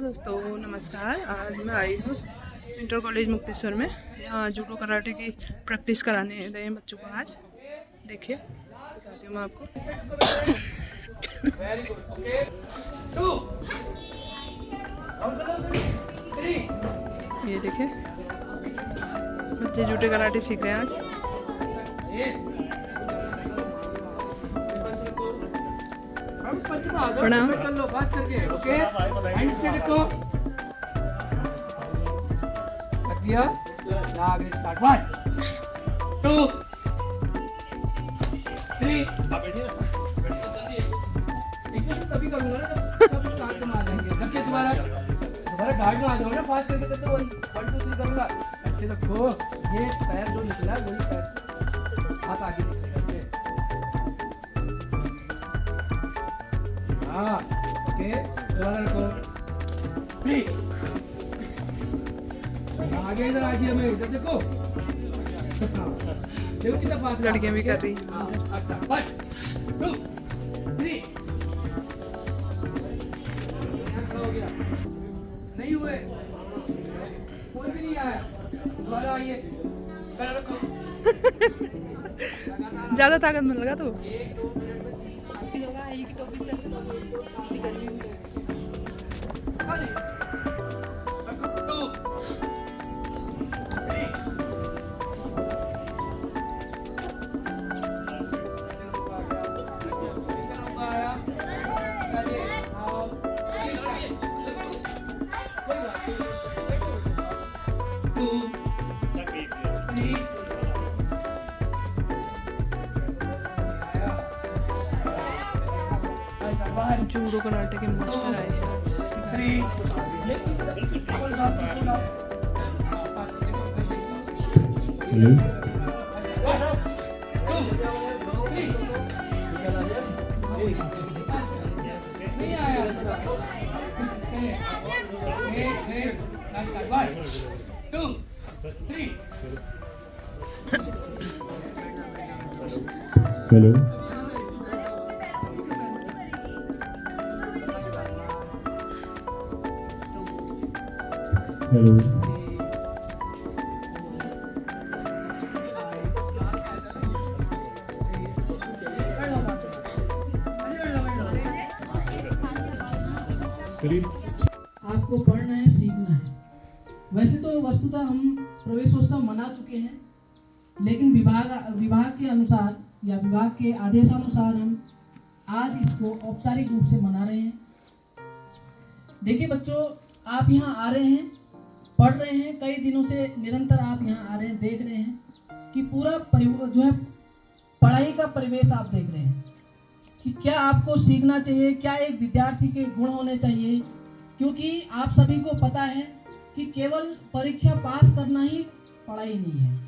Hello दोस्तों, नमस्कार। आज मैं आई हूँ इंटर कॉलेज मुक्तेश्वर में। यहाँ जूडो कराटे की प्रैक्टिस कराने गए हैं बच्चों को। आज देखिए, बताती हूँ मैं आपको। ये देखिए, बच्चे जूडो कराटे सीख रहे हैं आज। प्रणाम। तभी करूंगा ना जब शांत में आ जाएंगे। रखिए दोबारा गार्ड में आ जाओ ना, फास्ट करके करते 1 2 3 करूंगा। ऐसे रखो, ये पैर जो निकला वही पैर हाथ आगे निकलेगा। हाँ ओके, दोबारा रखो। आगे इधर आ गया, मैं इधर देखो। देखो कितना फास्ट लड़कियां भी कर रही हैं। अच्छा 1 2 3 नहीं हुए, कोई भी नहीं आया। दोबारा आइए, पैर रखो। ज़्यादा ताकत में लगा तो जूडो कराटे के मास्टर आए हैं। नहीं आया। 1 2 3 हेलो हेलो आपको पढ़ना है, सीखना है। वैसे तो वस्तुतः हम प्रवेशोत्सव मना चुके हैं, लेकिन विभाग के अनुसार या विभाग के आदेशानुसार हम आज इसको औपचारिक रूप से मना रहे हैं। देखिए बच्चों, आप यहाँ आ रहे हैं, पढ़ रहे हैं, कई दिनों से निरंतर आप यहाँ आ रहे हैं, देख रहे हैं कि पूरा जो है पढ़ाई का परिवेश आप देख रहे हैं कि क्या आपको सीखना चाहिए, क्या एक विद्यार्थी के गुण होने चाहिए। क्योंकि आप सभी को पता है कि केवल परीक्षा पास करना ही पढ़ाई नहीं है।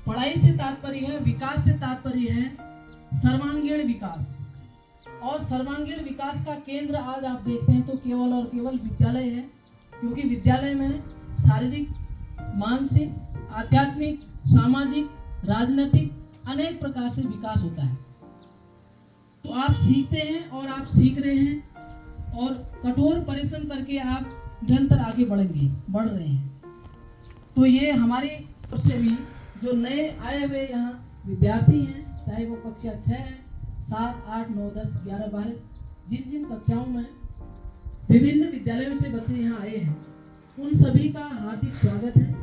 पढ़ाई से तात्पर्य है, विकास से तात्पर्य है सर्वांगीण विकास। और सर्वांगीण विकास का केंद्र आज आप देखते हैं तो केवल और केवल विद्यालय है। क्योंकि विद्यालय में शारीरिक, मानसिक, आध्यात्मिक, सामाजिक, राजनीतिक अनेक प्रकार से विकास होता है। तो आप सीखते हैं और आप सीख रहे हैं और कठोर परिश्रम करके आप निरंतर आगे बढ़ रहे हैं। तो ये हमारी ओर से भी जो नए आए हुए यहाँ विद्यार्थी हैं, चाहे वो कक्षा 6 है, 7 8 9 10 11 12 जिन कक्षाओं में विभिन्न विद्यालयों से बच्चे यहाँ आए हैं, उन सभी का हार्दिक स्वागत है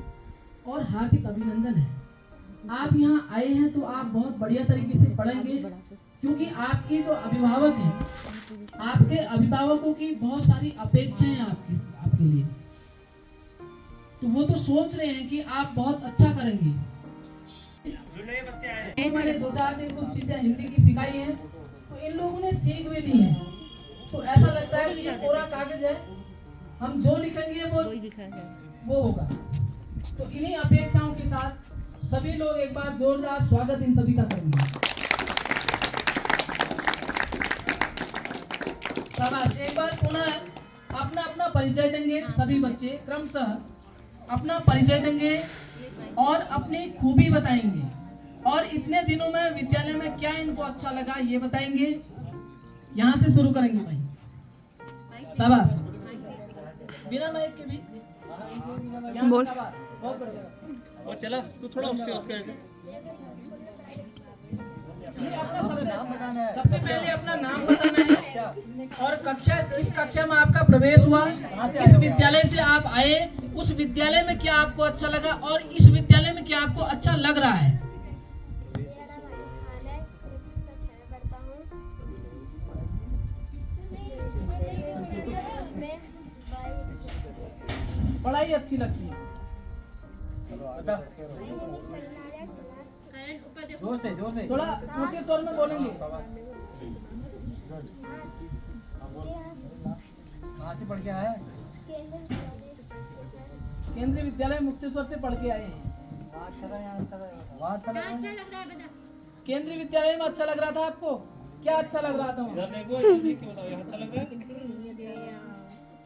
और हार्दिक अभिनंदन है। आप यहाँ आए हैं तो आप बहुत बढ़िया तरीके से पढ़ेंगे, क्योंकि आपके जो अभिभावक हैं, आपके अभिभावकों की बहुत सारी अपेक्षाएं हैं आपके लिए। तो वो तो सोच रहे हैं कि आप बहुत अच्छा करेंगे। मैंने 2-4 दिन कुछ चीजें हिंदी की सिखाई है, तो इन लोगों ने सीख भी ली है। तो ऐसा लगता है कि ये कोरा कागज है, हम जो लिखेंगे वो होगा। तो इन्हीं अपेक्षाओं के साथ सभी लोग एक बार जोरदार स्वागत इन सभी का करेंगे। शाबाश। एक बार पुनः अपना अपना परिचय देंगे सभी बच्चे, क्रमशः अपना परिचय देंगे और अपनी खूबी बताएंगे और इतने दिनों में विद्यालय में क्या इनको अच्छा लगा ये बताएंगे। यहाँ से शुरू करेंगे भाई। शाबाश। बिना माइक के भी यहाँ बोल। शाबाश, बहुत बढ़िया। और चला तू थोड़ा उससे और कर ये अपना सबसे पहले अपना नाम बताना है और कक्षा, किस कक्षा में आपका प्रवेश हुआ, किस विद्यालय से आप आए, उस विद्यालय में क्या आपको अच्छा लगा और इस विद्यालय में क्या आपको अच्छा लग रहा है। पढ़ाई अच्छी लगती है। जोर से थोड़ा ऊंचे स्वर में बोलेंगे। कहाँ से पढ़ के आया है? केंद्रीय विद्यालय मुक्तेश्वर से पढ़ के आए हैं। केंद्रीय विद्यालय में अच्छा लग रहा था आपको? क्या अच्छा लग रहा था वहाँ? इधर देखो, इधर देख के बताओ, यहाँ अच्छा लग रहा है?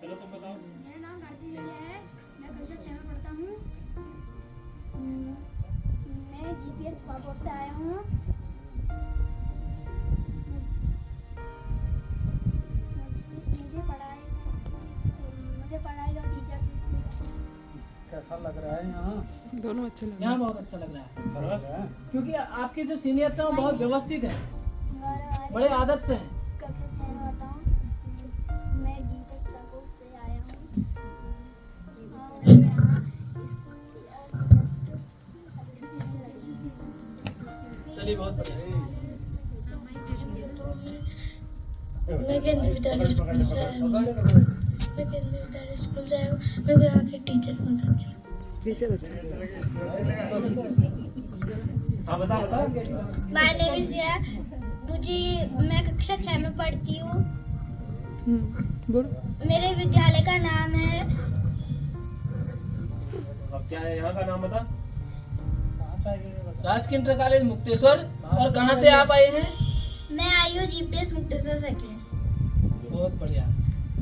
चलो तुम बताओ। मेरा नाम भारती है, मैं कक्षा 6 में पढ़ता हूँ। मैं जीपीएस पासपोर्ट से आया हूँ। मुझे पढ़ाई और टीचर्स स्कूल कैसा लग रहा है यहाँ? दोनों अच्छे लगे। यहाँ बहुत अच्छा लग रहा है अच्छा लग रहा है। क्योंकि आपके जो सीनियर्स हैं वो बहुत व्यवस्थित हैं, बड़े आदत से हैं। कक्षा 6 में पढ़ता हूँ। मैं जीपीएस पासपोर्ट से आया हूँ और यहाँ स्कूल चलिए बहुत बढ़िया। मैं केंद्रीय विद्यालय स्कूल से आया हूँ। मेरे को यहाँ के टीचर बहुत अच्छे लगे। टीचर अच्छा। हाँ बताओ। माय नेम इज दिया। मैं कक्षा 6 में पढ़ती हूँ। बोल। मेरे विद्यालय का नाम है अब क्या है यहाँ का नाम बता? राजकीय इंटर कॉलेज मुक्तेश्वर। और कहाँ से आप आए हैं? मैं आई हूँ जीपीएस मुक्तेश्वर सेकेंड। बहुत बढ़िया।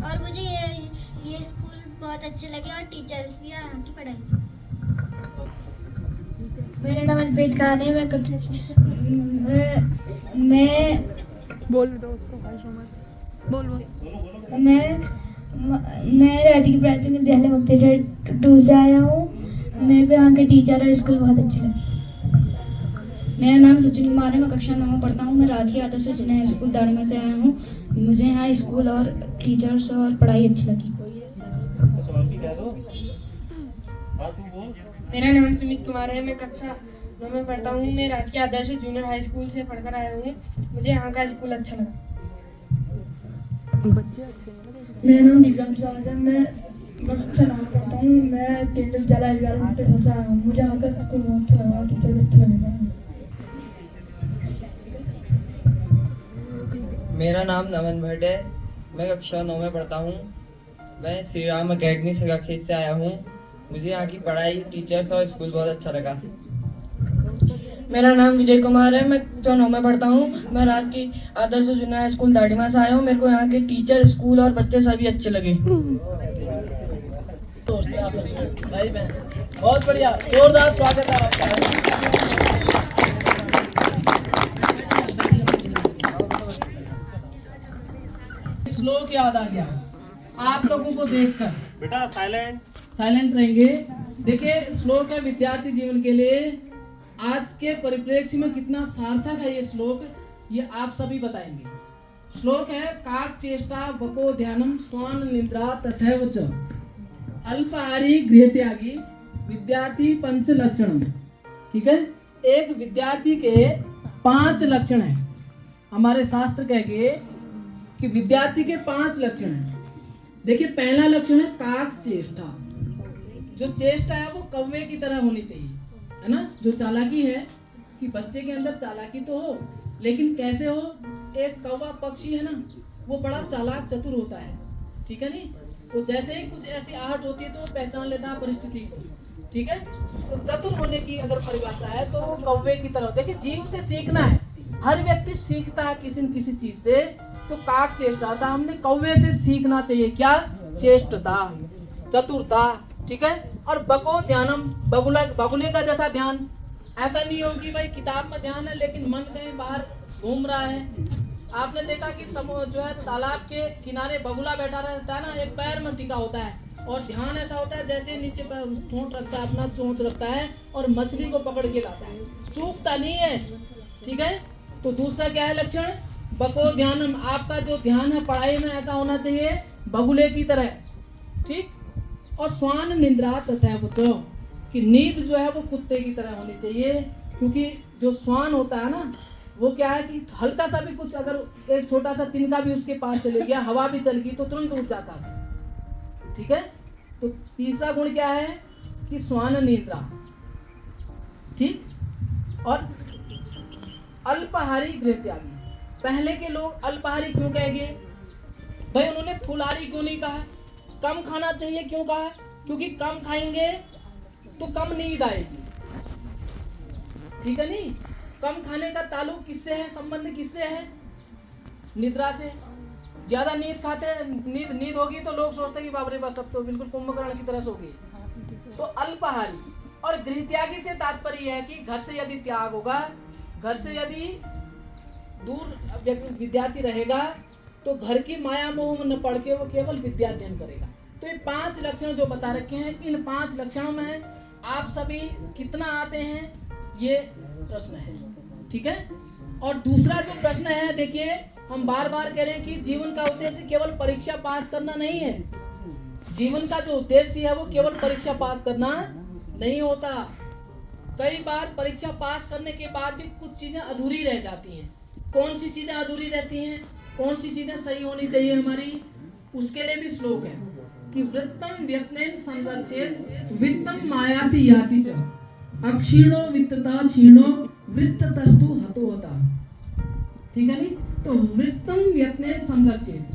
और मुझे ये स्कूल बहुत अच्छे लगे और टीचर्स भी यहाँ की पढ़ाई। मेरा नाम अल्पेश खान है। मैं कक्षा मैं बोल दो उसको। हाय सोमन। बोल बोल। मैं राजकीय प्राथमिक विद्यालय मुक्तेश्वर 2 से आया हूँ। मेरे को यहाँ के टीचर और स्कूल बहुत अच्छे लगे। मेरा नाम सचिन कुमार है। मैं कक्षा 9 में पढ़ता हूँ। मैं राजकीय आदर्श जूनियर स्कूल दाड़ीमा से आया हूँ। मुझे यहाँ स्कूल और टीचर्स और पढ़ाई अच्छी लगी। तो सवाल भी कह दो। हाँ तू बोल। मेरा नाम सुमित कुमार है। मैं कक्षा 9 में पढ़ता हूँ। मैं राजकीय आदर्श जूनियर हाई स्कूल से पढ़कर आया हूँ। मुझे यहाँ का स्कूल अच्छा लगा। बच्चे अच्छे हैं। मेरा नाम दिव्यांश राज है। मैं कक्षा 9 में पढ़ता हूँ। मैं केंद्रीय विद्यालय मुक्तेश्वर से आया हूँ। मुझे यहाँ का स्कूल बहुत अच्छा लगा। टीचर भी अच्छे लगे। मेरा नाम नमन भट्ट है। मैं कक्षा 9 में पढ़ता हूँ। मैं श्री राम अकेडमी सगाखेत से आया हूँ। मुझे यहाँ की पढ़ाई, टीचर्स और स्कूल बहुत अच्छा लगा। मेरा नाम विजय कुमार है। मैं कक्षा 9 में पढ़ता हूँ। मैं राजकीय आदर्श जूनियर स्कूल दाड़ीमा से आया हूँ। मेरे को यहाँ के टीचर, स्कूल और बच्चे सभी अच्छे लगे। दोस्त आपस में भाई बहन, बहुत बढ़िया। जोरदार स्वागत है आपका। श्लोक याद आ गया आप लोगों को देखकर। बेटा साइलेंट। साइलेंट रहेंगे। देखिए श्लोक है विद्यार्थी जीवन के लिए आज के परिप्रेक्ष्य में कितना सार्थक है ये श्लोक, ये आप सभी बताएंगे। श्लोक है काक चेष्टा बको ध्यानम स्वान निद्रा तथैव च अल्पाहारी गृह त्यागी विद्यार्थी पंच लक्षण। ठीक है, एक विद्यार्थी के 5 लक्षण हैं। हमारे शास्त्र कहेंगे कि विद्यार्थी के 5 लक्षण हैं। देखिए पहला लक्षण है काक चेष्टा। जो चेष्टा है वो कौवे की तरह होनी चाहिए, है ना। जो चालाकी है कि बच्चे के अंदर चालाकी तो हो, लेकिन कैसे हो। एक कौवा पक्षी है ना, वो बड़ा चालाक चतुर होता है, ठीक है नहीं। तो जैसे ही कुछ ऐसी आहट होती है तो वो पहचान लेता है परिस्थिति को, ठीक है। तो चतुर होने की अगर परिभाषा है तो वो कौवे की तरह। देखिए जीव से सीखना है, हर व्यक्ति सीखता है किसी न किसी चीज से। तो काक चेष्टा था, हमने कौवे से सीखना चाहिए क्या, चेष्टता, चतुरता, ठीक है। और बको ध्यानम, बगुले का जैसा ध्यान। ऐसा नहीं हो कि भाई किताब में ध्यान है लेकिन मन कहीं बाहर घूम रहा है, आपने देखा कि जो है तालाब के किनारे बगुला बैठा रहता है ना, एक पैर में टिका होता है और ध्यान ऐसा होता है जैसे नीचे ठोंठ रखता है, अपना चोंच रखता है और मछली को पकड़ के लाता है, चूकता नहीं है। ठीक है। तो दूसरा क्या है लक्षण? बको ध्यानम, आपका जो ध्यान है पढ़ाई में ऐसा होना चाहिए बगुले की तरह। ठीक। और स्वान निंद्रा तथा बच्चों कि नींद जो है वो कुत्ते की तरह होनी चाहिए, क्योंकि जो स्वान होता है ना वो क्या है कि हल्का सा भी कुछ अगर एक छोटा सा तिनका भी उसके पास चले गया, हवा भी चल गई तो तुरंत उठ जाता है। ठीक है। तो तीसरा गुण क्या है कि स्वान निद्रा। ठीक। और अल्पाहारी गृह त्यागी। पहले के लोग अल्पाहारी क्यों कहेंगे भाई? उन्होंने फुलहारी क्यों नहीं कहा? कम खाना चाहिए क्यों कहा? क्योंकि कम खाएंगे तो कम नींद आएगी। ठीक है नहीं? कम खाने का ताल्लुक किससे है? संबंध किससे है? निद्रा से। ज्यादा नींद खाते हैं, नींद होगी तो लोग सोचते हैं कि बाप रे बस अब तो बिल्कुल कुंभकर्ण की तरह सो गए। तो अल्पाहारी। और गृह त्यागी से तात्पर्य है कि घर से यदि त्याग होगा, घर से यदि दूर विद्यार्थी रहेगा तो घर की माया मोह में न पढ़ के वो केवल विद्या अध्ययन करेगा। तो ये 5 लक्षण जो बता रखे हैं, इन 5 लक्षणों में आप सभी कितना आते हैं ये प्रश्न है। ठीक है। और दूसरा जो प्रश्न है, देखिए हम बार बार कह रहे हैं कि जीवन का उद्देश्य केवल परीक्षा पास करना नहीं है। जीवन का जो उद्देश्य है वो केवल परीक्षा पास करना नहीं होता। कई बार परीक्षा पास करने के बाद भी कुछ चीजें अधूरी रह जाती हैं। कौन सी चीजें अधूरी रहती हैं? कौन सी चीजें सही होनी चाहिए हमारी? उसके लिए भी श्लोक है कि वृत्तम व्यत्नेन संरचेत वित्तम मायाति याति च अक्षीणो वित्तता क्षीणो वृत्त तस्तु हतो होता। ठीक है नहीं? तो वृत्तम व्यत्नेन संरचेत,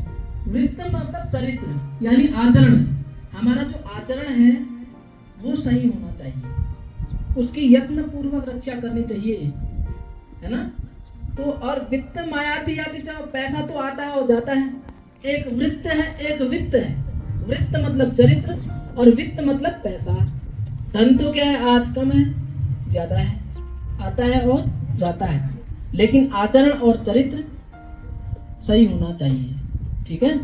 वृत्त मतलब चरित्र यानी आचरण। हमारा जो आचरण है वो सही होना चाहिए, उसकी यत्न पूर्वक रक्षा करनी चाहिए, है ना? तो और वित्त मायाति याति च, पैसा तो आता है और जाता है। एक वृत्त है, एक वित्त है। वृत्त मतलब चरित्र और वित्त मतलब पैसा। धन तो क्या है, आज कम है ज्यादा है, आता है और जाता है, लेकिन आचरण और चरित्र सही होना चाहिए। ठीक है।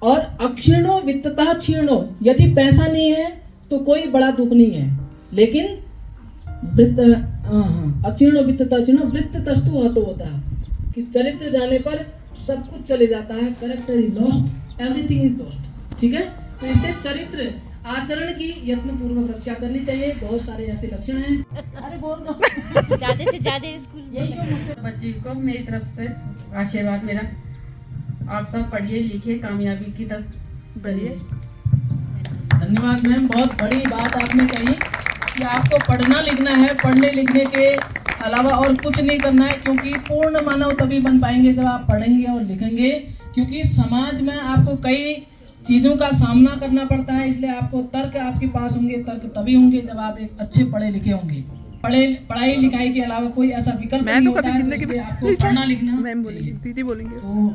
और अक्षीणो वित्तता क्षीणो, यदि पैसा नहीं है तो कोई बड़ा दुख नहीं है, लेकिन अक्षीणो वित्तता क्षीणो वृत्त तस्तु हतो होता है कि चरित्र जाने पर सब कुछ चले जाता है। Character is lost, everything is lost. ठीक है। तो इसलिए चरित्र आचरण की यत्न पूर्वक रक्षा करनी चाहिए। बहुत सारे ऐसे लक्षण हैं। अरे बोल दो ज्यादा से ज्यादा स्कूल बच्ची को मेरी तरफ से आशीर्वाद मेरा, आप सब पढ़िए लिखिए कामयाबी की तरफ चलिए। धन्यवाद मैम, बहुत बड़ी बात आपने कही कि आपको पढ़ना लिखना है, पढ़ने लिखने के अलावा और कुछ नहीं करना है, क्योंकि पूर्ण मानव तभी बन पाएंगे जब आप पढ़ेंगे और लिखेंगे। क्योंकि समाज में आपको कई चीज़ों का सामना करना पड़ता है, इसलिए आपको तर्क आपके पास होंगे, तर्क तभी होंगे जब आप एक अच्छे पढ़े लिखे होंगे। पढ़ाई लिखाई के अलावा कोई ऐसा विकल्प नहीं होता है, इसलिए आपको पढ़ना लिखना। मैम बोलेंगे, दीदी बोलेंगे। तो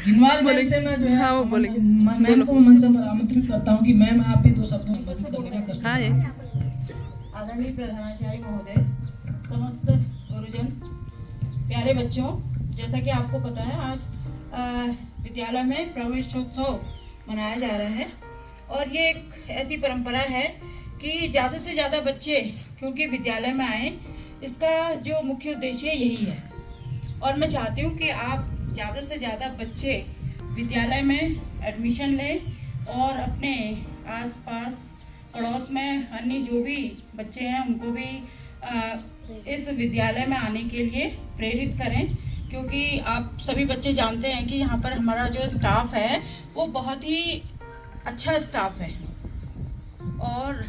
गिनवाल मैम से मैं जो है, हाँ वो बोलेंगे। मैम को मंच पर आमंत्रित करता हूँ कि मैम आप भी 2 शब्दों में मदद करने का कष्ट। हाँ ये आदरणीय प्रधानाचार्य महोदय, समस्त गुरुजन, प्यारे बच्चों, जैसा कि आपको पता है आज विद्यालय में प्रवेशोत्सव मनाया जा रहा है और ये एक ऐसी परंपरा है कि ज़्यादा से ज़्यादा बच्चे क्योंकि विद्यालय में आए, इसका जो मुख्य उद्देश्य यही है। और मैं चाहती हूँ कि आप ज़्यादा से ज़्यादा बच्चे विद्यालय में एडमिशन लें और अपने आसपास पड़ोस में अन्य जो भी बच्चे हैं उनको भी इस विद्यालय में आने के लिए प्रेरित करें, क्योंकि आप सभी बच्चे जानते हैं कि यहाँ पर हमारा जो स्टाफ है वो बहुत ही अच्छा स्टाफ है। और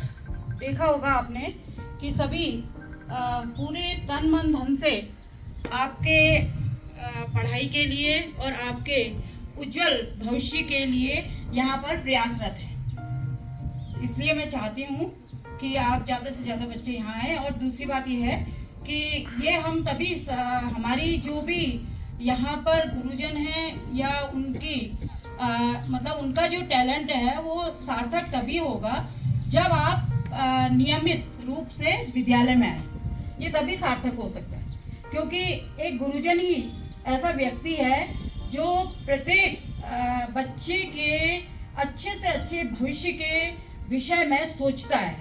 देखा होगा आपने कि सभी पूरे तन मन धन से आपके पढ़ाई के लिए और आपके उज्जवल भविष्य के लिए यहाँ पर प्रयासरत हैं। इसलिए मैं चाहती हूँ कि आप ज़्यादा से ज़्यादा बच्चे यहाँ आएँ। और दूसरी बात ये है कि ये हम तभी हमारी जो भी यहाँ पर गुरुजन हैं या उनकी मतलब उनका जो टैलेंट है वो सार्थक तभी होगा जब आप नियमित रूप से विद्यालय में आए। ये तभी सार्थक हो सकता है, क्योंकि एक गुरुजन ही ऐसा व्यक्ति है जो प्रत्येक बच्चे के अच्छे से अच्छे भविष्य के विषय में सोचता है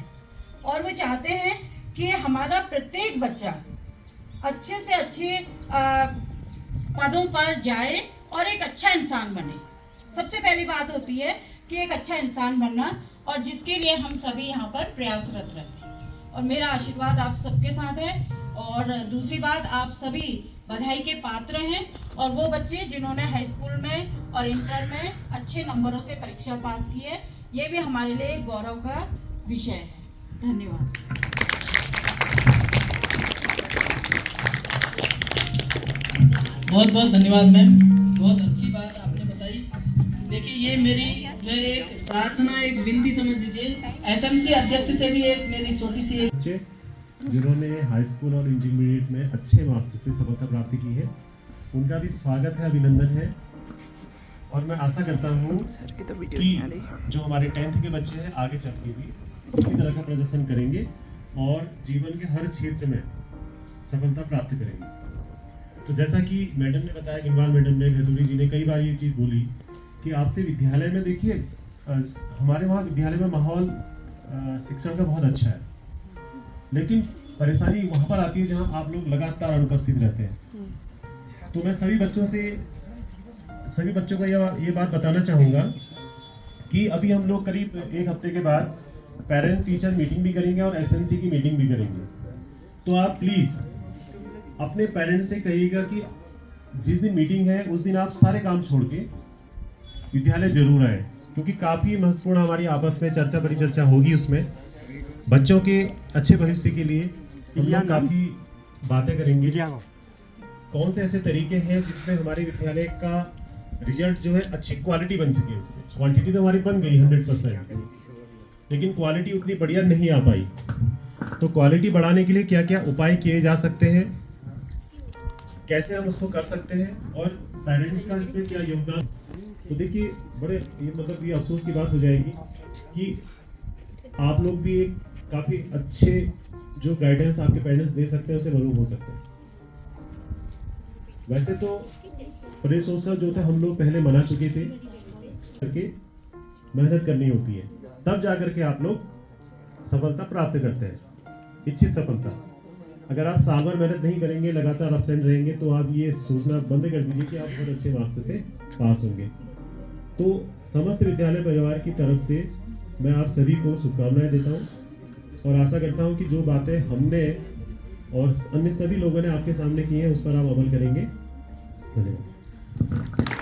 और वो चाहते हैं कि हमारा प्रत्येक बच्चा अच्छे से अच्छे पदों पर जाए और एक अच्छा इंसान बने। सबसे पहली बात होती है कि एक अच्छा इंसान बनना, और जिसके लिए हम सभी यहाँ पर प्रयासरत रहते हैं। और मेरा आशीर्वाद आप सबके साथ है। और दूसरी बात, आप सभी बधाई के पात्र हैं। और वो बच्चे जिन्होंने हाई स्कूल में और इंटर में अच्छे नंबरों से परीक्षा पास की है, ये भी हमारे लिए गौरव का विषय है। धन्यवाद। बहुत बहुत धन्यवाद मैम, बहुत अच्छी बात आपने बताई। देखिए ये मेरी जो एक प्रार्थना, एक विनती समझ लीजिए, एसएमसी अध्यक्ष से भी एक मेरी छोटी सी एक बच्चे जिन्होंने हाई स्कूल और इंटरमीडिएट में अच्छे मार्क्स से सफलता प्राप्ति की है, उनका भी स्वागत है, अभिनंदन है। और मैं आशा करता हूँ कि जो हमारे 10th के बच्चे हैं आगे चल के भी इसी तरह का प्रदर्शन करेंगे और जीवन के हर क्षेत्र में सफलता प्राप्त करेंगे। तो जैसा कि मैडम ने बताया, गिनवाल मैडम ने, घतूरी जी ने कई बार ये चीज़ बोली कि आपसे विद्यालय में देखिए, हमारे वहाँ विद्यालय में माहौल शिक्षण का बहुत अच्छा है, लेकिन परेशानी वहाँ पर आती है जहाँ आप लोग लगातार अनुपस्थित रहते हैं। तो मैं सभी बच्चों को ये बात बताना चाहूँगा कि अभी हम लोग करीब एक हफ्ते के बाद पेरेंट्स टीचर मीटिंग भी करेंगे और एसएमसी की मीटिंग भी करेंगे। तो आप प्लीज़ अपने पेरेंट्स से कहिएगा कि जिस दिन मीटिंग है उस दिन आप सारे काम छोड़ के विद्यालय जरूर आए, क्योंकि काफ़ी महत्वपूर्ण हमारी आपस में बड़ी चर्चा होगी। उसमें बच्चों के अच्छे भविष्य के लिए हम लोग काफ़ी बातें करेंगे। कौन से ऐसे तरीके हैं जिसमें हमारे विद्यालय का रिजल्ट जो है अच्छी क्वालिटी बन सके। उससे क्वांटिटी तो हमारी बन गई 100%, लेकिन क्वालिटी उतनी बढ़िया नहीं आ पाई। तो क्वालिटी बढ़ाने के लिए क्या क्या उपाय किए जा सकते हैं, कैसे हम उसको कर सकते हैं, और पेरेंट्स का इसमें क्या योगदान। तो देखिए बड़े ये अफसोस की बात हो जाएगी कि आप लोग भी एक काफ़ी अच्छे जो गाइडेंस आपके पेरेंट्स दे सकते हैं उसे मरूम हो सकते हैं। वैसे तो प्रेसोत्सव जो था हम लोग पहले मना चुके थे, करके मेहनत करनी होती है, तब जा करके आप लोग सफलता प्राप्त करते हैं, इच्छित सफलता। अगर आप साल भर मेहनत नहीं करेंगे, लगातार एब्सेंट रहेंगे, तो आप ये सोचना बंद कर दीजिए कि आप बहुत अच्छे मार्क्स से पास होंगे। तो समस्त विद्यालय परिवार की तरफ से मैं आप सभी को शुभकामनाएं देता हूं और आशा करता हूं कि जो बातें हमने और अन्य सभी लोगों ने आपके सामने की हैं उस पर आप अमल करेंगे। धन्यवाद।